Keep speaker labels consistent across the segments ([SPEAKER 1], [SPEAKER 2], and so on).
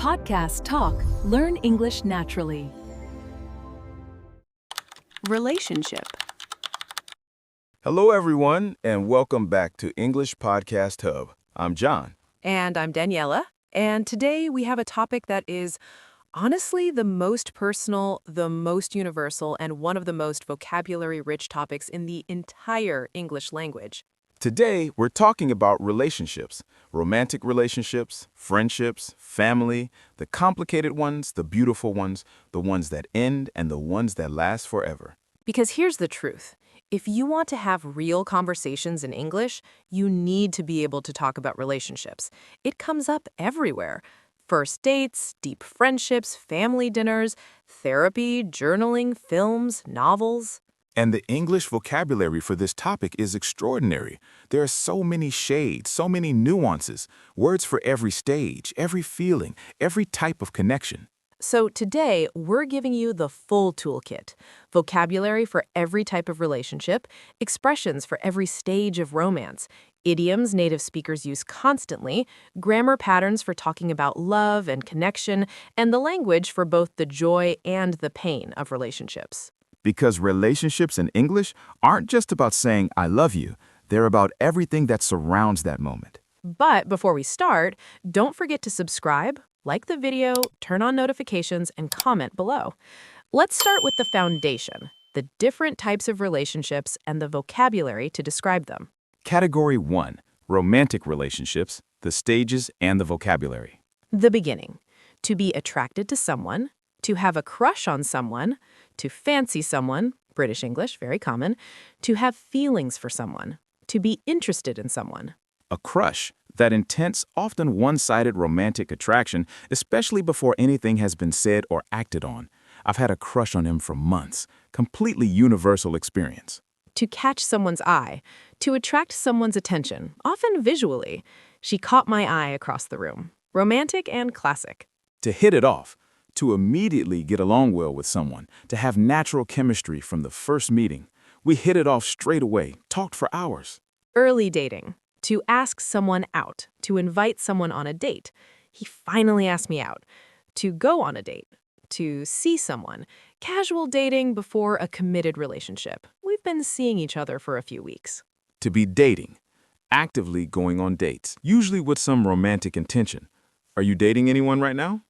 [SPEAKER 1] Podcast Talk. Learn English naturally. Relationship.
[SPEAKER 2] Hello, everyone, and welcome back to English Podcast Hub. I'm John.
[SPEAKER 3] And I'm Daniela. And today we have a topic that is honestly the most personal, the most universal, and one of the most vocabulary-rich topics in the entire English language.
[SPEAKER 2] Today, we're talking about relationships, romantic relationships, friendships, family, the complicated ones, the beautiful ones, the ones that end, and the ones that last forever.
[SPEAKER 3] Because here's the truth. If you want to have real conversations in English, you need to be able to talk about relationships. It comes up everywhere. First dates, deep friendships, family dinners, therapy, journaling, films, novels.
[SPEAKER 2] And the English vocabulary for this topic is extraordinary. There are so many shades, so many nuances, words for every stage, every feeling, every type of connection.
[SPEAKER 3] So today, we're giving you the full toolkit. Vocabulary for every type of relationship, expressions for every stage of romance, idioms native speakers use constantly, grammar patterns for talking about love and connection, and the language for both the joy and the pain of relationships.
[SPEAKER 2] Because relationships in English aren't just about saying, I love you. They're about everything that surrounds that moment.
[SPEAKER 3] But before we start, don't forget to subscribe, like the video, turn on notifications, and comment below. Let's start with the foundation, the different types of relationships and the vocabulary to describe them.
[SPEAKER 2] Category 1, romantic relationships, the stages and the vocabulary.
[SPEAKER 3] The beginning, to be attracted to someone, to have a crush on someone, to fancy someone, British English, very common, to have feelings for someone, to be interested in someone.
[SPEAKER 2] A crush, that intense, often one-sided romantic attraction, especially before anything has been said or acted on. I've had a crush on him for months. Completely universal experience.
[SPEAKER 3] To catch someone's eye, to attract someone's attention, often visually. She caught my eye across the room. Romantic and classic.
[SPEAKER 2] To hit it off. To immediately get along well with someone. To have natural chemistry from the first meeting. We hit it off straight away, talked for hours.
[SPEAKER 3] Early dating. To ask someone out, to invite someone on a date. He finally asked me out. To go on a date. To see someone. Casual dating before a committed relationship. We've been seeing each other for a few weeks.
[SPEAKER 2] To be dating. Actively going on dates, usually with some romantic intention. Are you dating anyone right now?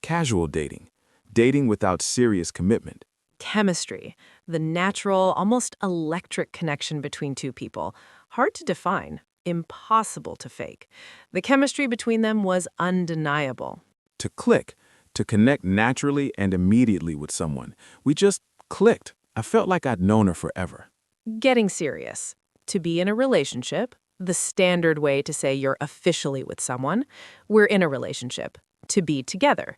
[SPEAKER 2] Casual dating. Dating without serious commitment.
[SPEAKER 3] Chemistry. The natural, almost electric connection between two people. Hard to define. Impossible to fake. The chemistry between them was undeniable.
[SPEAKER 2] To click. To connect naturally and immediately with someone. We just clicked. I felt like I'd known her forever.
[SPEAKER 3] Getting serious. To be in a relationship. The standard way to say you're officially with someone. We're in a relationship. To be together.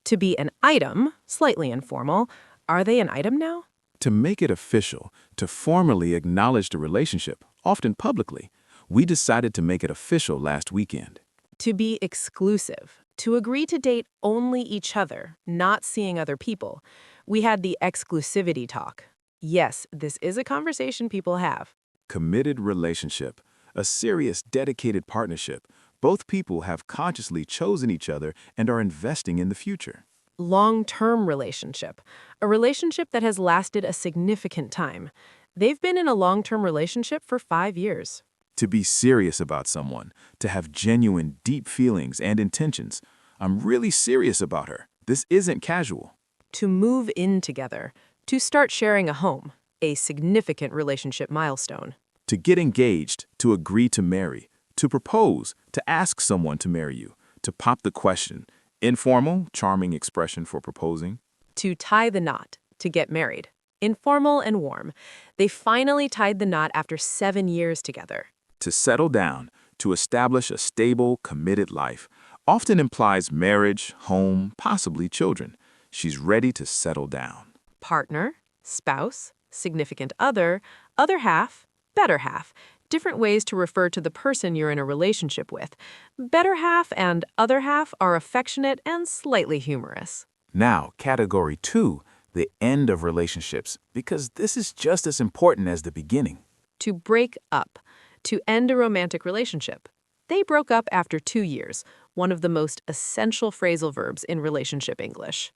[SPEAKER 3] To be an item, slightly informal. Are they an item now?
[SPEAKER 2] To make it official, to formally acknowledge the relationship, often publicly. We decided to make it official last weekend.
[SPEAKER 3] To be exclusive. To agree to date only each other, not seeing other people. We had the exclusivity talk. Yes, this is a conversation people have.
[SPEAKER 2] Committed relationship. A serious, dedicated partnership. Both people have consciously chosen each other and are investing in the future.
[SPEAKER 3] Long-term relationship. A relationship that has lasted a significant time. They've been in a long-term relationship for 5 years.
[SPEAKER 2] To be serious about someone. To have genuine, deep feelings and intentions. I'm really serious about her. This isn't casual.
[SPEAKER 3] To move in together. To start sharing a home. A significant relationship milestone.
[SPEAKER 2] To get engaged. To agree to marry. To propose, to ask someone to marry you, to pop the question. Informal, charming expression for proposing.
[SPEAKER 3] To tie the knot, to get married. Informal and warm. They finally tied the knot after 7 years together.
[SPEAKER 2] To settle down, to establish a stable, committed life, often implies marriage, home, possibly children. She's ready to settle down.
[SPEAKER 3] Partner, spouse, significant other half, better half. Different ways to refer to the person you're in a relationship with. Better half and other half are affectionate and slightly humorous.
[SPEAKER 2] Now, category 2, the end of relationships, because this is just as important as the beginning.
[SPEAKER 3] To break up. To end a romantic relationship. They broke up after 2 years. one of the most essential phrasal verbs in relationship English.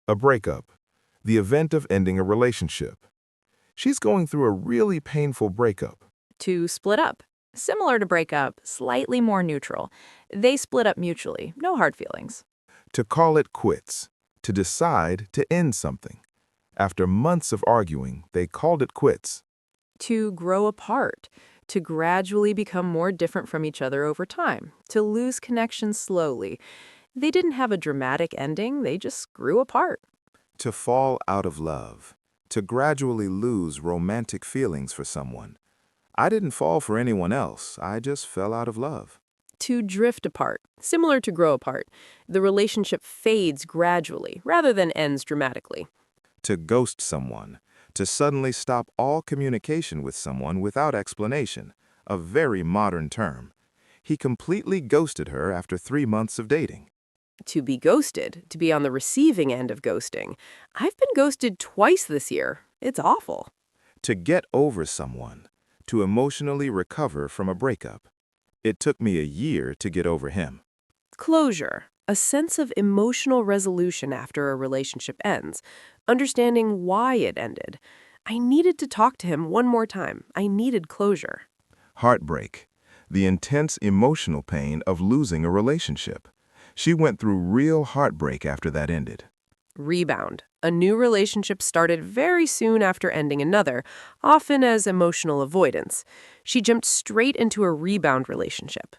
[SPEAKER 4] A breakup, the event of ending a relationship. She's going through a really painful breakup.
[SPEAKER 3] To split up. Similar to break up, slightly more neutral. They split up mutually, no hard feelings.
[SPEAKER 4] To call it quits, to decide to end something. After months of arguing, they called it quits.
[SPEAKER 3] To grow apart, to gradually become more different from each other over time, to lose connection slowly. They didn't have a dramatic ending, they just grew apart.
[SPEAKER 4] To fall out of love, to gradually lose romantic feelings for someone. I didn't fall for anyone else, I just fell out of love.
[SPEAKER 3] To drift apart, similar to grow apart. The relationship fades gradually rather than ends dramatically.
[SPEAKER 4] To ghost someone, to suddenly stop all communication with someone without explanation, a very modern term. He completely ghosted her after 3 months of dating.
[SPEAKER 3] To be ghosted, to be on the receiving end of ghosting. I've been ghosted twice this year. It's awful.
[SPEAKER 4] To get over someone, to emotionally recover from a breakup. It took me a year to get over him.
[SPEAKER 3] Closure, a sense of emotional resolution after a relationship ends, understanding why it ended. I needed to talk to him one more time. I needed closure.
[SPEAKER 4] Heartbreak, the intense emotional pain of losing a relationship. She went through real heartbreak after that ended.
[SPEAKER 3] Rebound, a new relationship started very soon after ending another, often as emotional avoidance. She jumped straight into a rebound relationship.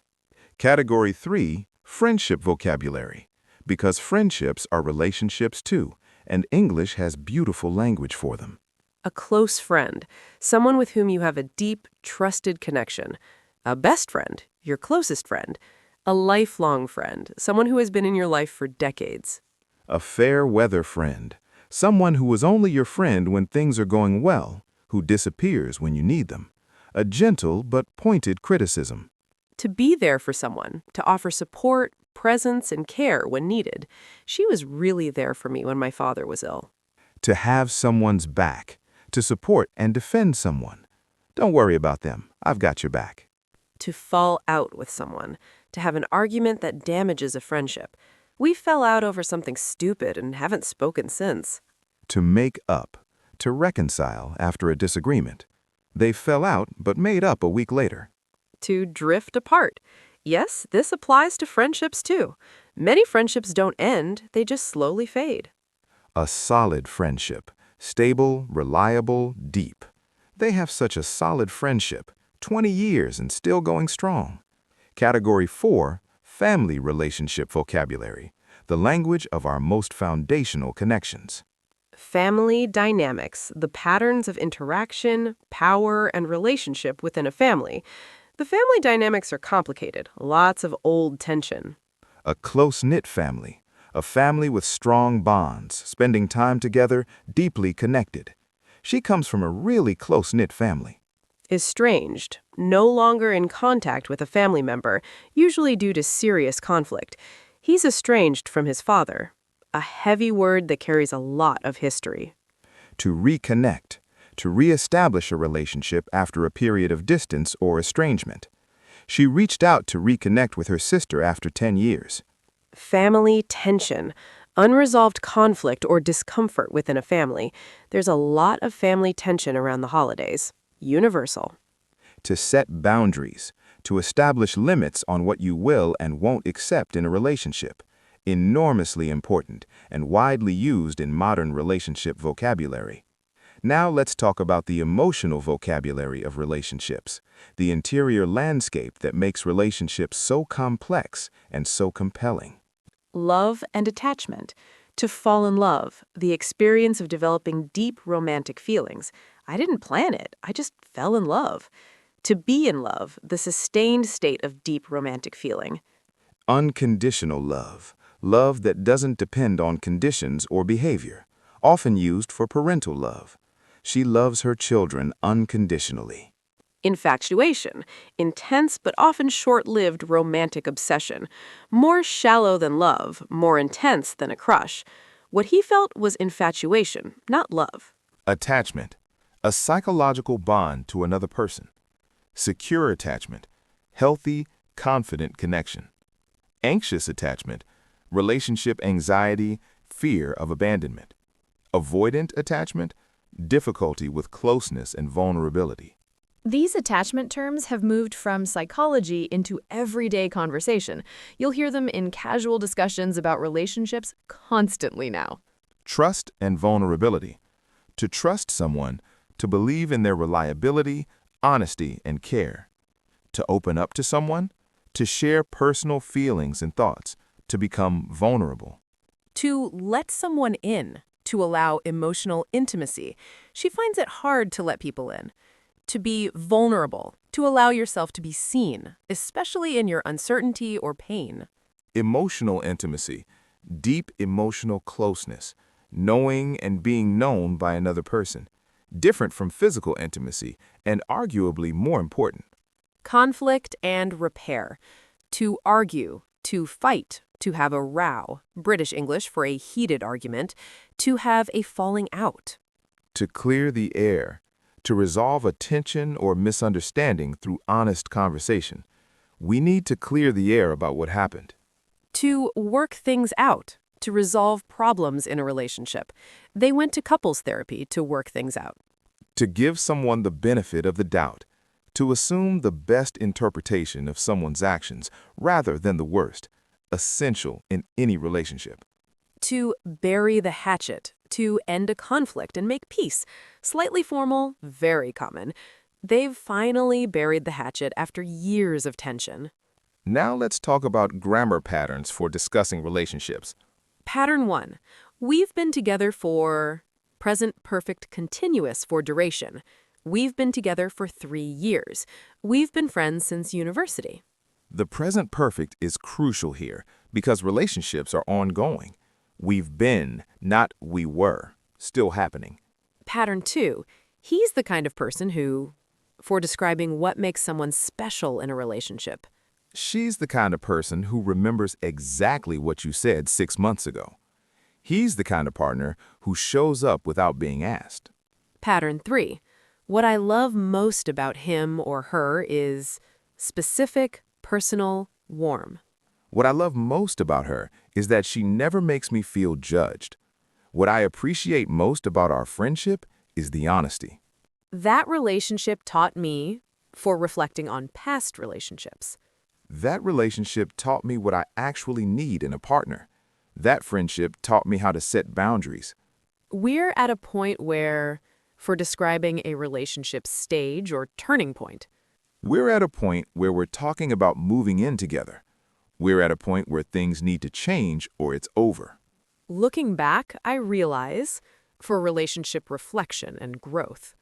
[SPEAKER 4] Category 3, friendship vocabulary. Because friendships are relationships too, and English has beautiful language for them.
[SPEAKER 3] A close friend, someone with whom you have a deep, trusted connection. A best friend, your closest friend. A lifelong friend, someone who has been in your life for decades.
[SPEAKER 4] A fair weather friend, someone who is only your friend when things are going well, who disappears when you need them. A gentle but pointed criticism.
[SPEAKER 3] To be there for someone, to offer support, presence, and care when needed. She was really there for me when my father was ill.
[SPEAKER 4] To have someone's back, to support and defend someone. Don't worry about them, I've got your back.
[SPEAKER 3] To fall out with someone, to have an argument that damages a friendship. We fell out over something stupid and haven't spoken since.
[SPEAKER 4] To make up, to reconcile after a disagreement. They fell out but made up a week later.
[SPEAKER 3] To drift apart. Yes, this applies to friendships too. Many friendships don't end, they just slowly fade.
[SPEAKER 4] A solid friendship, stable, reliable, deep. They have such a solid friendship, 20 years and still going strong. Category 4, family relationship vocabulary, the language of our most foundational connections.
[SPEAKER 3] Family dynamics, the patterns of interaction, power, and relationship within a family. The family dynamics are complicated, lots of old tension.
[SPEAKER 4] A close-knit family, a family with strong bonds, spending time together, deeply connected. She comes from a really close-knit family.
[SPEAKER 3] Estranged, no longer in contact with a family member, usually due to serious conflict. He's estranged from his father, a heavy word that carries a lot of history.
[SPEAKER 4] To reconnect, to reestablish a relationship after a period of distance or estrangement. She reached out to reconnect with her sister after 10 years.
[SPEAKER 3] Family tension, unresolved conflict or discomfort within a family. There's a lot of family tension around the holidays. Universal.
[SPEAKER 4] To set boundaries, to establish limits on what you will and won't accept in a relationship. Enormously important and widely used in modern relationship vocabulary. Now let's talk about the emotional vocabulary of relationships, the interior landscape that makes relationships so complex and so compelling.
[SPEAKER 3] Love and attachment. To fall in love, the experience of developing deep romantic feelings. I didn't plan it, I just fell in love. To be in love, the sustained state of deep romantic feeling.
[SPEAKER 4] Unconditional love, love that doesn't depend on conditions or behavior, often used for parental love. She loves her children unconditionally.
[SPEAKER 3] Infatuation, intense but often short-lived romantic obsession. More shallow than love, more intense than a crush. What he felt was infatuation, not love.
[SPEAKER 4] Attachment, a psychological bond to another person. Secure attachment, healthy, confident connection. Anxious attachment, relationship anxiety, fear of abandonment. Avoidant attachment, difficulty with closeness and vulnerability.
[SPEAKER 3] These attachment terms have moved from psychology into everyday conversation. You'll hear them in casual discussions about relationships constantly now.
[SPEAKER 4] Trust and vulnerability, to trust someone, to believe in their reliability, honesty, and care. To open up to someone, to share personal feelings and thoughts, to become vulnerable.
[SPEAKER 3] To let someone in, to allow emotional intimacy. She finds it hard to let people in. To be vulnerable, to allow yourself to be seen, especially in your uncertainty or pain.
[SPEAKER 4] Emotional intimacy, deep emotional closeness, knowing and being known by another person, different from physical intimacy and arguably more important.
[SPEAKER 3] Conflict and repair. To argue, to fight, to have a row, British English for a heated argument, to have a falling out.
[SPEAKER 4] To clear the air, to resolve a tension or misunderstanding through honest conversation. We need to clear the air about what happened.
[SPEAKER 3] To work things out, to resolve problems in a relationship. They went to couples therapy to work things out.
[SPEAKER 4] To give someone the benefit of the doubt, to assume the best interpretation of someone's actions rather than the worst, essential in any relationship.
[SPEAKER 3] To bury the hatchet, to end a conflict and make peace. Slightly formal, very common. They've finally buried the hatchet after years of tension.
[SPEAKER 4] Now let's talk about grammar patterns for discussing relationships.
[SPEAKER 3] Pattern 1. We've been together for... Present perfect continuous for duration. We've been together for 3 years. We've been friends since university.
[SPEAKER 4] The present perfect is crucial here because relationships are ongoing. We've been, not we were, still happening.
[SPEAKER 3] Pattern 2. He's the kind of person who... For describing what makes someone special in a relationship.
[SPEAKER 4] She's the kind of person who remembers exactly what you said 6 months ago. He's the kind of partner who shows up without being asked.
[SPEAKER 3] Pattern 3. What I love most about him or her is specific, personal, warm.
[SPEAKER 4] What I love most about her is that she never makes me feel judged. What I appreciate most about our friendship is the honesty.
[SPEAKER 3] That relationship taught me, for reflecting on past relationships.
[SPEAKER 4] That relationship taught me what I actually need in a partner. That friendship taught me how to set boundaries.
[SPEAKER 3] We're at a point where, for describing a relationship stage or turning point.
[SPEAKER 4] We're at a point where we're talking about moving in together. We're at a point where things need to change or it's over.
[SPEAKER 3] Looking back, I realize, for relationship reflection and growth.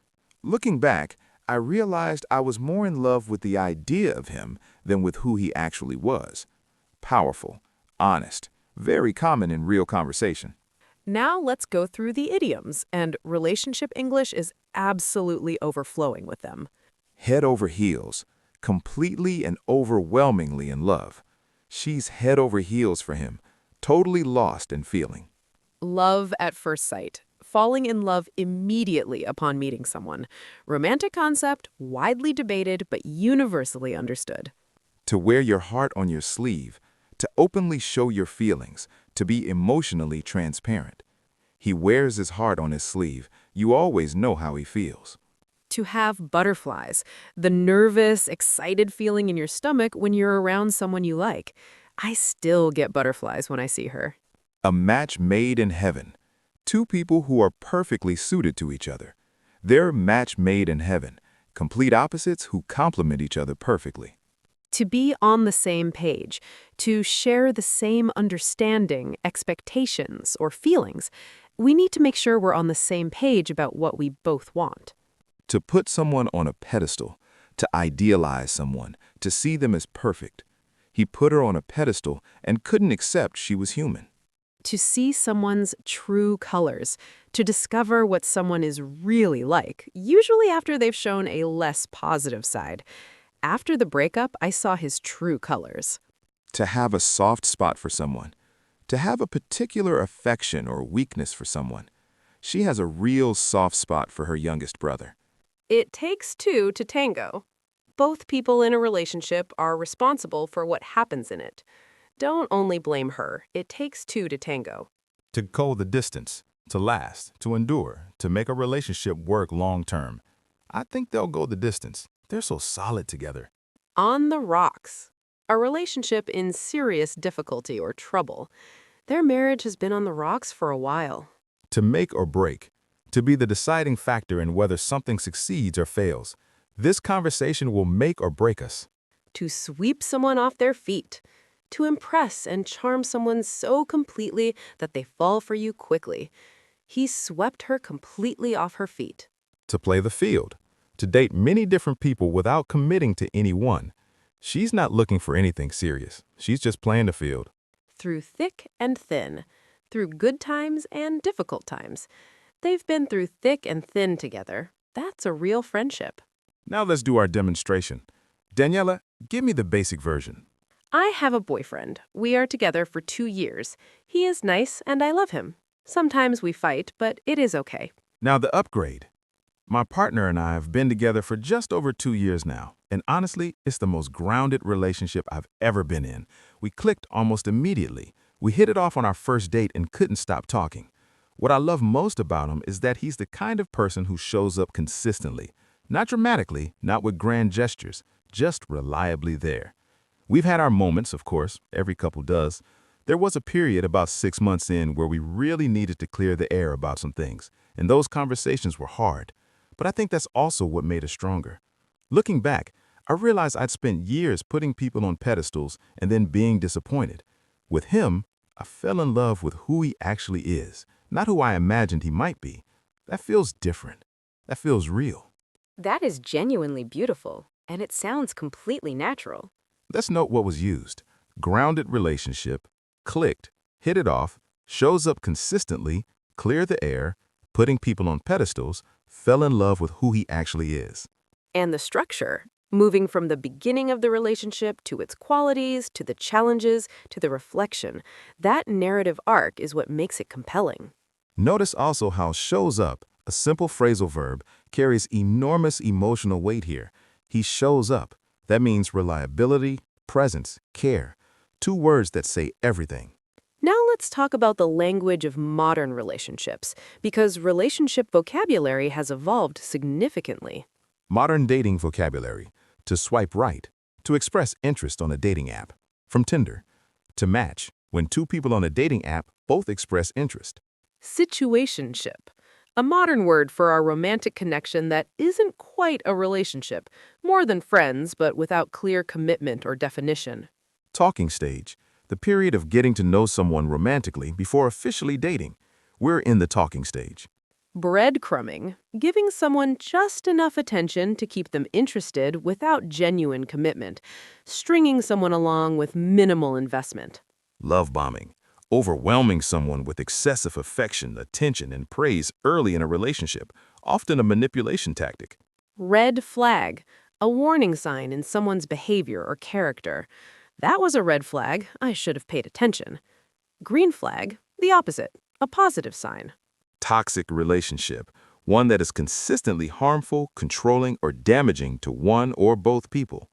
[SPEAKER 4] Looking back, I realized I was more in love with the idea of him than with who he actually was. Powerful, honest, very common in real conversation.
[SPEAKER 3] Now let's go through the idioms, and relationship English is absolutely overflowing with them.
[SPEAKER 4] Head over heels, completely and overwhelmingly in love. She's head over heels for him, totally lost in feeling.
[SPEAKER 3] Love at first sight. Falling in love immediately upon meeting someone. Romantic concept, widely debated but universally understood.
[SPEAKER 4] To wear your heart on your sleeve, to openly show your feelings, to be emotionally transparent. He wears his heart on his sleeve. You always know how he feels.
[SPEAKER 3] To have butterflies, the nervous, excited feeling in your stomach when you're around someone you like. I still get butterflies when I see her.
[SPEAKER 4] A match made in heaven. Two people who are perfectly suited to each other. They're match made in heaven, complete opposites who complement each other perfectly.
[SPEAKER 3] To be on the same page, to share the same understanding, expectations, or feelings. We need to make sure we're on the same page about what we both want.
[SPEAKER 4] To put someone on a pedestal, to idealize someone, to see them as perfect. He put her on a pedestal and couldn't accept she was human.
[SPEAKER 3] To see someone's true colors, to discover what someone is really like, usually after they've shown a less positive side. After the breakup, I saw his true colors.
[SPEAKER 4] To have a soft spot for someone, to have a particular affection or weakness for someone. She has a real soft spot for her youngest brother.
[SPEAKER 3] It takes two to tango. Both people in a relationship are responsible for what happens in it. Don't only blame her. It takes two to tango.
[SPEAKER 4] To go the distance, to last, to endure, to make a relationship work long term. I think they'll go the distance. They're so solid together.
[SPEAKER 3] On the rocks. A relationship in serious difficulty or trouble. Their marriage has been on the rocks for a while.
[SPEAKER 4] To make or break, to be the deciding factor in whether something succeeds or fails. This conversation will make or break us.
[SPEAKER 3] To sweep someone off their feet. To impress and charm someone so completely that they fall for you quickly. He swept her completely off her feet.
[SPEAKER 4] To play the field, to date many different people without committing to any one. She's not looking for anything serious. She's just playing the field.
[SPEAKER 3] Through thick and thin. Through good times and difficult times. They've been through thick and thin together. That's a real friendship.
[SPEAKER 4] Now let's do our demonstration. Daniela, give me the basic version.
[SPEAKER 3] I have a boyfriend. We are together for 2 years. He is nice and I love him. Sometimes we fight, but it is okay.
[SPEAKER 4] Now the upgrade. My partner and I have been together for just over 2 years now, and honestly, it's the most grounded relationship I've ever been in. We clicked almost immediately. We hit it off on our first date and couldn't stop talking. What I love most about him is that he's the kind of person who shows up consistently. Not dramatically, not with grand gestures, just reliably there. We've had our moments, of course, every couple does. There was a period about 6 months in where we really needed to clear the air about some things, and those conversations were hard. But I think that's also what made us stronger. Looking back, I realized I'd spent years putting people on pedestals and then being disappointed. With him, I fell in love with who he actually is, not who I imagined he might be. That feels different. That feels real.
[SPEAKER 5] That is genuinely beautiful, and it sounds completely natural.
[SPEAKER 4] Let's note what was used. Grounded relationship, clicked, hit it off, shows up consistently, clear the air, putting people on pedestals, fell in love with who he actually is.
[SPEAKER 3] And the structure, moving from the beginning of the relationship to its qualities, to the challenges, to the reflection. That narrative arc is what makes it compelling.
[SPEAKER 4] Notice also how shows up, a simple phrasal verb, carries enormous emotional weight here. He shows up. That means reliability, presence, care. 2 words that say everything.
[SPEAKER 3] Now let's talk about the language of modern relationships, because relationship vocabulary has evolved significantly.
[SPEAKER 4] Modern dating vocabulary. To swipe right. To express interest on a dating app. From Tinder. To match. When 2 people on a dating app both express interest.
[SPEAKER 3] Situationship, a modern word for our romantic connection that isn't quite a relationship, more than friends but without clear commitment or definition.
[SPEAKER 4] Talking stage. The period of getting to know someone romantically before officially dating. We're in the talking stage.
[SPEAKER 3] Breadcrumbing, giving someone just enough attention to keep them interested without genuine commitment, stringing someone along with minimal investment.
[SPEAKER 4] Love bombing. Overwhelming someone with excessive affection, attention, and praise early in a relationship, often a manipulation tactic.
[SPEAKER 3] Red flag, a warning sign in someone's behavior or character. That was a red flag. I should have paid attention. Green flag, the opposite, a positive sign.
[SPEAKER 4] Toxic relationship, one that is consistently harmful, controlling, or damaging to one or both people.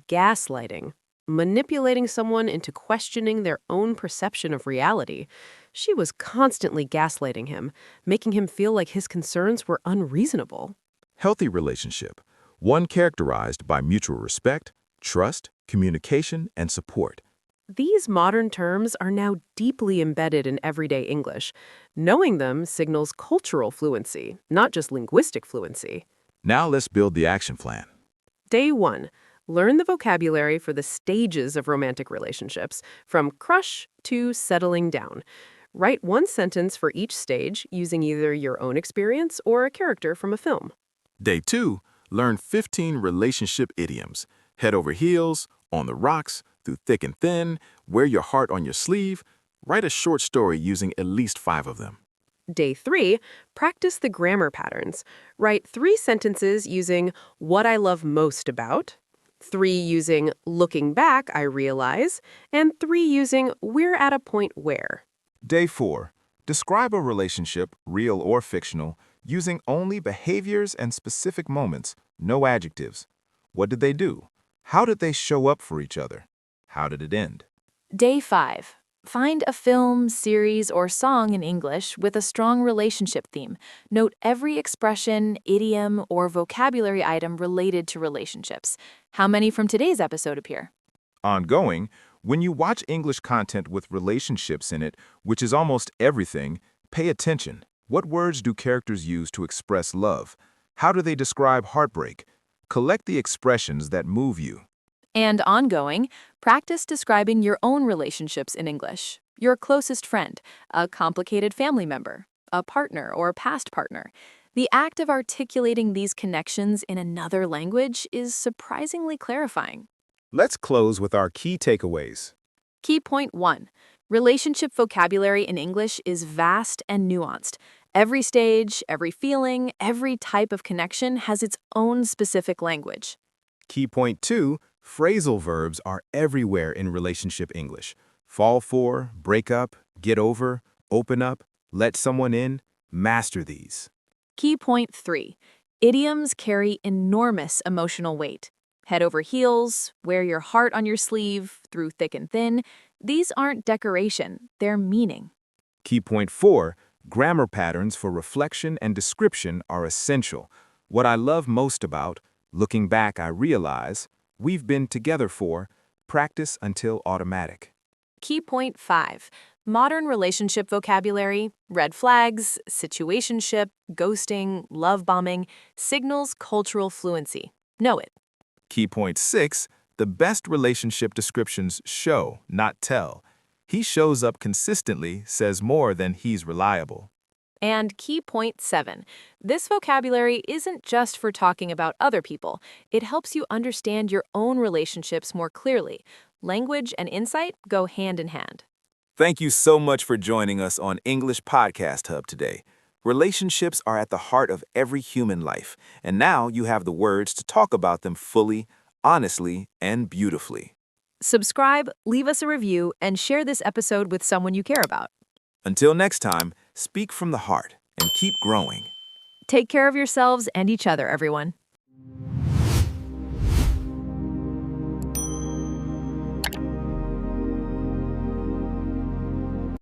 [SPEAKER 3] Gaslighting, manipulating someone into questioning their own perception of reality. She was constantly gaslighting him, making him feel like his concerns were unreasonable.
[SPEAKER 4] Healthy relationship, one characterized by mutual respect, trust, communication, and support.
[SPEAKER 3] These modern terms are now deeply embedded in everyday English. Knowing them signals cultural fluency, not just linguistic fluency.
[SPEAKER 4] Now let's build the action plan.
[SPEAKER 3] Day 1. Learn the vocabulary for the stages of romantic relationships, from crush to settling down. Write 1 sentence for each stage using either your own experience or a character from a film.
[SPEAKER 4] Day 2. Learn 15 relationship idioms. Head over heels, on the rocks, through thick and thin, wear your heart on your sleeve. Write a short story using at least 5 of them.
[SPEAKER 3] Day 3, practice the grammar patterns. Write 3 sentences using what I love most about, 3 using looking back, I realize, and 3 using we're at a point where.
[SPEAKER 4] Day 4. Describe a relationship, real or fictional, using only behaviors and specific moments, no adjectives. What did they do? How did they show up for each other? How did it end?
[SPEAKER 3] Day 5. Find a film, series, or song in English with a strong relationship theme. Note every expression, idiom, or vocabulary item related to relationships. How many from today's episode appear?
[SPEAKER 4] Ongoing, when you watch English content with relationships in it, which is almost everything, pay attention. What words do characters use to express love? How do they describe heartbreak? Collect the expressions that move you.
[SPEAKER 3] And ongoing, practice describing your own relationships in English. Your closest friend, a complicated family member, a partner or past partner. The act of articulating these connections in another language is surprisingly clarifying.
[SPEAKER 4] Let's close with our key takeaways.
[SPEAKER 3] Key point 1. Relationship vocabulary in English is vast and nuanced. Every stage, every feeling, every type of connection has its own specific language.
[SPEAKER 4] Key point 2, phrasal verbs are everywhere in relationship English. Fall for, break up, get over, open up, let someone in, master these.
[SPEAKER 3] Key point 3. Idioms carry enormous emotional weight. Head over heels, wear your heart on your sleeve, through thick and thin. These aren't decoration, they're meaning.
[SPEAKER 4] Key point 4, grammar patterns for reflection and description are essential. What I love most about, looking back I realize, we've been together for, practice until automatic.
[SPEAKER 3] Key point 5. Modern relationship vocabulary, red flags, situationship, ghosting, love bombing, signals cultural fluency. Know it.
[SPEAKER 4] Key point 6, the best relationship descriptions show, not tell. He shows up consistently says more than he's reliable.
[SPEAKER 3] And key point 7. This vocabulary isn't just for talking about other people. It helps you understand your own relationships more clearly. Language and insight go hand in hand.
[SPEAKER 2] Thank you so much for joining us on English Podcast Hub today. Relationships are at the heart of every human life, and now you have the words to talk about them fully, honestly, and beautifully.
[SPEAKER 3] Subscribe, leave us a review, and share this episode with someone you care about.
[SPEAKER 2] Until next time, speak from the heart and keep growing.
[SPEAKER 3] Take care of yourselves and each other, everyone.